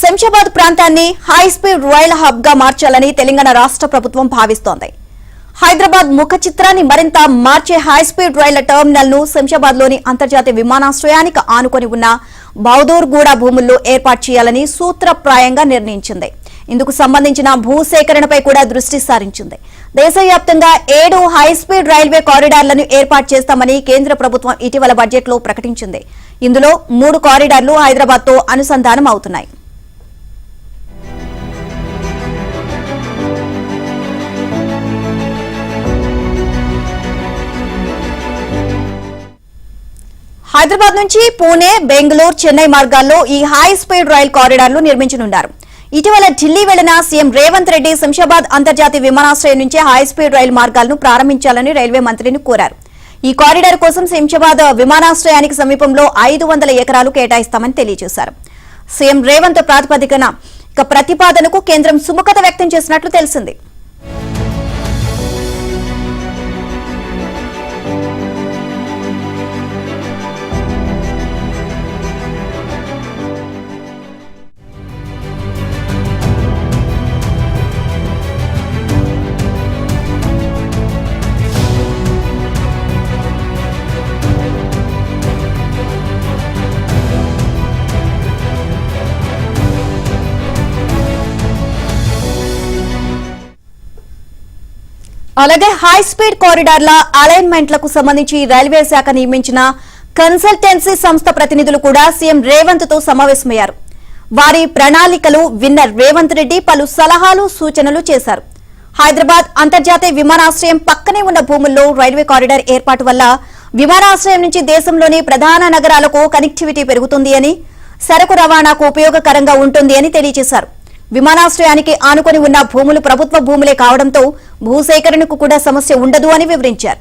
శంషాబాద్ ప్రాంతాన్ని high speed rail hub గా మార్చాలని తెలంగాణ రాష్ట్ర ప్రభుత్వం భావిస్తోంది. హైదరాబాద్ ముఖ చిత్రాన్ని మరింత మార్చే హై స్పీడ్ రైళ్ల టెర్మినల్ ను శంషాబాద్ లోని అంతర్జాతీయ విమానాశ్రయానికి ఆనుకొని ఉన్న బౌదూర్గూడ భూముల్లో ఏర్పాటు చేయాలని సూత్రప్రాయంగా నిర్ణయించింది. ఇందుకు సంబంధించిన భూసేకరణపై కూడా దృష్టి సారించింది. దేశవ్యాప్తంగా 7 హై స్పీడ్ రైల్వే కారిడార్లను ఏర్పాటు చేస్తామని కేంద్ర ప్రభుత్వం ఇటీవల బడ్జెట్ లో ప్రకటించింది. ఇందులో 3 కారిడార్లు హైదరాబాద్ తో అనుసంధానం అవుతున్నాయి. హైదరాబాద్ నుంచి పూణే, బెంగళూరు, చెన్నై మార్గాల్లో ఈ హై స్పీడ్ రైల్ కారిడార్లు నిర్మించనున్నారు. ఇటీవల ఢిల్లీ వెళ్లిన సీఎం రేవంత్ రెడ్డి శంషాబాద్ అంతర్జాతీయ విమానాశ్రయం నుంచి హై స్పీడ్ రైల్ మార్గాలను ప్రారంభించాలని రైల్వే మంత్రిని కోరారు. ఈ కారిడార్ కోసం శంషాబాద్ విమానాశ్రయానికి సమీపంలో 500 ఎకరాలు కేటాయిస్తామని తెలియజేశారు. సీఎం రేవంత్ ప్రతిపాదనకు కేంద్రం సుముఖత వ్యక్తం చేసినట్లు తెలిసింది. అలాగే హై స్పీడ్ కారిడార్ల అలైన్మెంట్లకు సంబంధించి రైల్వే శాఖ నియమించిన కన్సల్టెన్సీ సంస్థ ప్రతినిధులు కూడా సీఎం రేవంత్ తో సమావేశమయ్యారు. వారి ప్రణాళికలు విన్న రేవంత్ రెడ్డి పలు సలహాలు, సూచనలు చేశారు. హైదరాబాద్ అంతర్జాతీయ విమానాశ్రయం పక్కనే ఉన్న భూముల్లో రైల్వే కారిడార్ ఏర్పాటు వల్ల విమానాశ్రయం నుంచి దేశంలోని ప్రధాన నగరాలకు కనెక్టివిటీ పెరుగుతుంది అని, సరకు రవాణాకు ఉపయోగకరంగా ఉంటుంది అని తెలియజేశారు. విమానాశ్రయానికి ఆనుకొని ఉన్న భూములు ప్రభుత్వ భూములే కావడంతో భూసేకరణకు కూడా సమస్య ఉండదు అని వివరించారు.